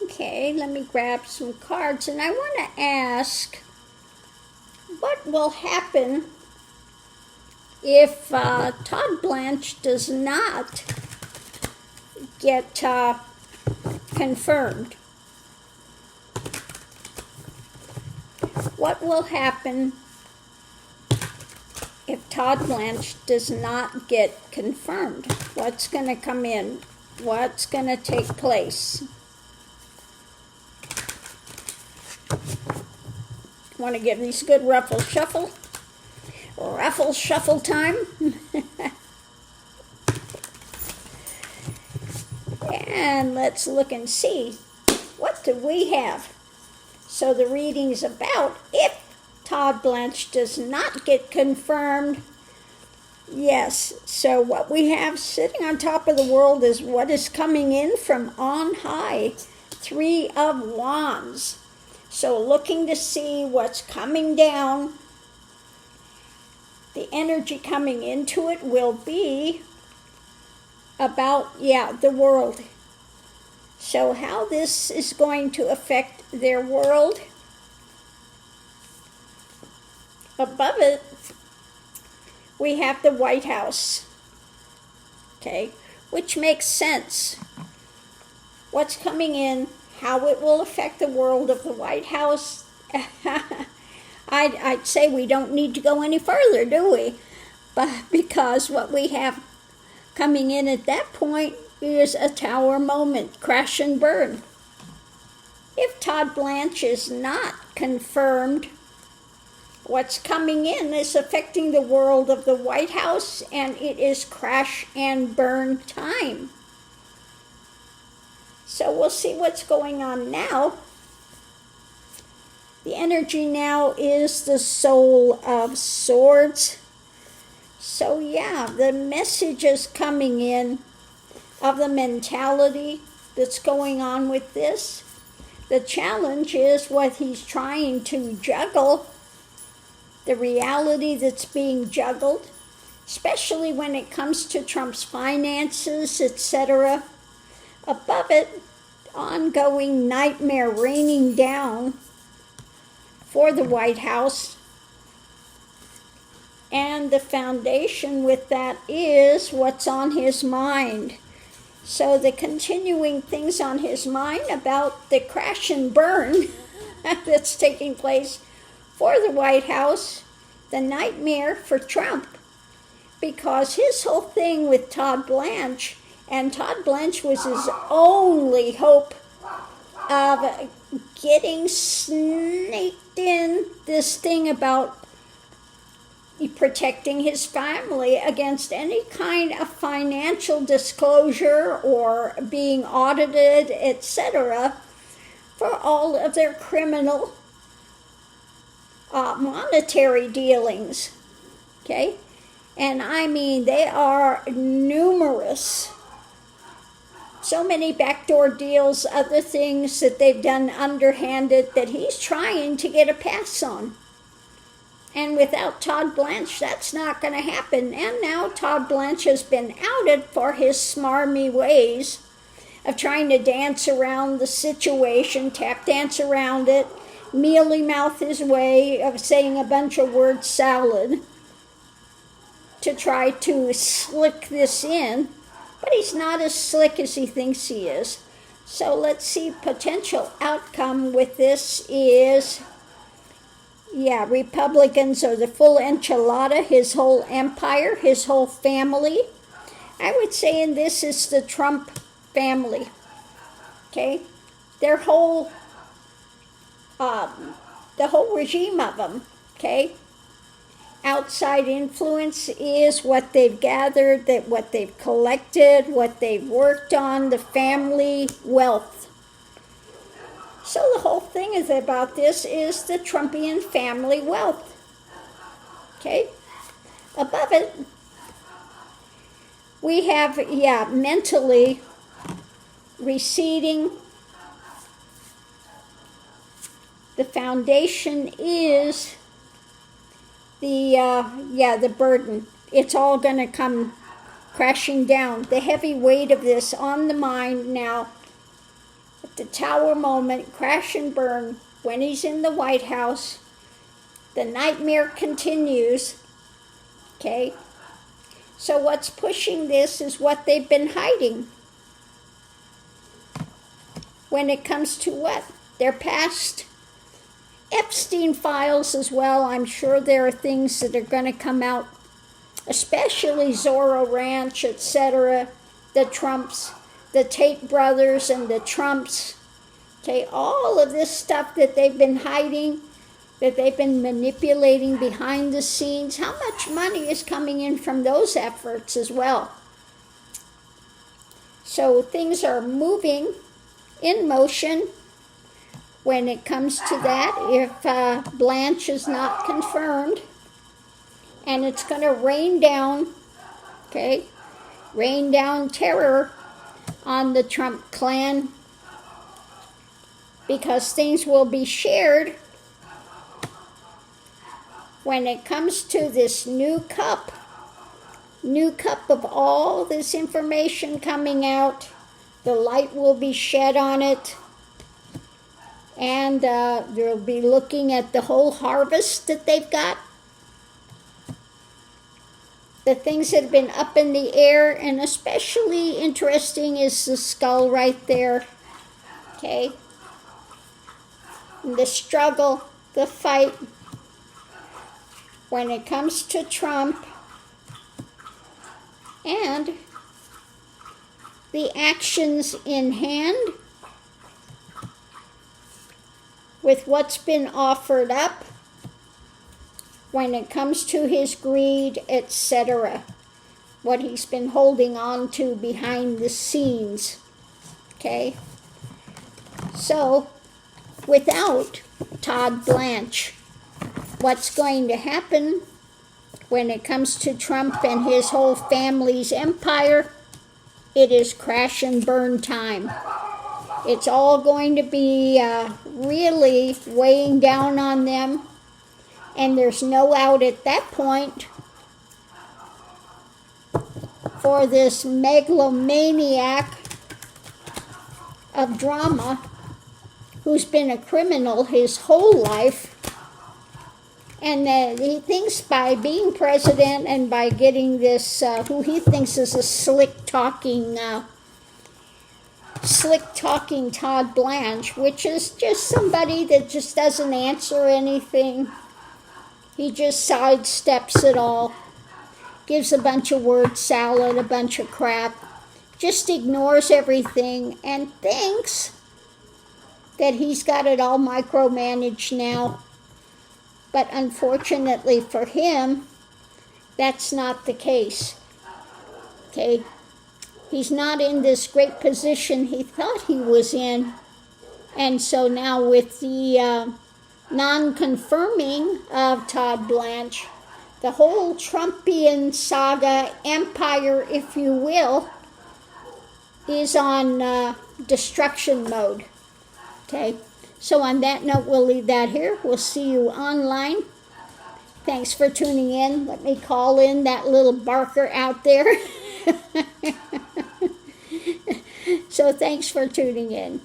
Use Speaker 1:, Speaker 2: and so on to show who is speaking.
Speaker 1: Okay, let me grab some cards, and I want to ask, what will happen if Todd Blanche does not get confirmed? What will happen if Todd Blanche does not get confirmed? What's going to come in? What's going to take place? Want to give these a good ruffle shuffle? Ruffle shuffle time. And let's look and see, what do we have? So the reading's about if Todd Blanche does not get confirmed. Yes, so what we have sitting on top of the world is what is coming in from on high. 3 of Wands. So looking to see what's coming down. The energy coming into it will be about, the world. So how this is going to affect their world. Above it, we have the White House. Okay, which makes sense. What's coming in, how it will affect the world of the White House. I'd say we don't need to go any further, do we? But because what we have coming in at that point is a tower moment, crash and burn. If Todd Blanche is not confirmed, what's coming in is affecting the world of the White House, and it is crash and burn time. So we'll see what's going on now. The energy now is the Soul of Swords. So the message is coming in of the mentality that's going on with this. The challenge is what he's trying to juggle, the reality that's being juggled, especially when it comes to Trump's finances, etc. Above it, ongoing nightmare raining down for the White House. And the foundation with that is what's on his mind. So the continuing things on his mind about the crash and burn that's taking place for the White House, the nightmare for Trump, because his whole thing with Todd Blanche, and Todd Blanche was his only hope of getting snaked in this thing about protecting his family against any kind of financial disclosure or being audited, etc., for all of their criminal monetary dealings. Okay? And I mean, they are numerous. So many backdoor deals, other things that they've done underhanded that he's trying to get a pass on. And without Todd Blanche, that's not going to happen. And now Todd Blanche has been outed for his smarmy ways of trying to dance around the situation, tap dance around it, mealy mouth his way of saying a bunch of word salad to try to slick this in. But he's not as slick as he thinks he is. So let's see, potential outcome with this is, Republicans are the full enchilada, his whole empire, his whole family. I would say in this is the Trump family. Okay? Their whole, the whole regime of them. Okay? Outside influence is what they've gathered, that what they've collected, what they've worked on, the family wealth. So the whole thing is about this is the Trumpian family wealth. Okay? Above it, we have, mentally receding. The foundation is the burden. It's all going to come crashing down. The heavy weight of this on the mind now. At the tower moment, crash and burn, when he's in the White House, the nightmare continues, okay? So what's pushing this is what they've been hiding. When it comes to what? Their past. Epstein files as well. I'm sure there are things that are going to come out, especially Zorro Ranch, etc., the Trumps, the Tate brothers and the Trumps. Okay, all of this stuff that they've been hiding, that they've been manipulating behind the scenes, how much money is coming in from those efforts as well? So things are moving in motion when it comes to that. If Blanche is not confirmed, and it's going to rain down, okay, rain down terror on the Trump clan, because things will be shared when it comes to this new cup of all this information coming out. The light will be shed on it, and they'll be looking at the whole harvest that they've got, the things that have been up in the air, and especially interesting is the skull right there, okay? And the struggle, the fight, when it comes to Trump, and the actions in hand with what's been offered up when it comes to his greed, etc., what he's been holding on to behind the scenes, okay? So, without Todd Blanche, what's going to happen when it comes to Trump and his whole family's empire? It is crash and burn time. It's all going to be really weighing down on them, and there's no out at that point for this megalomaniac of drama who's been a criminal his whole life. And he thinks by being president and by getting this, who he thinks is a slick-talking Todd Blanche, which is just somebody that just doesn't answer anything. He just sidesteps it all, gives a bunch of word salad, a bunch of crap, just ignores everything and thinks that he's got it all micromanaged now. But unfortunately for him, that's not the case, okay? He's not in this great position he thought he was in. And so now with the non-confirming of Todd Blanche, the whole Trumpian saga empire, if you will, is on destruction mode, okay? So on that note, we'll leave that here. We'll see you online. Thanks for tuning in. Let me call in that little barker out there. So thanks for tuning in.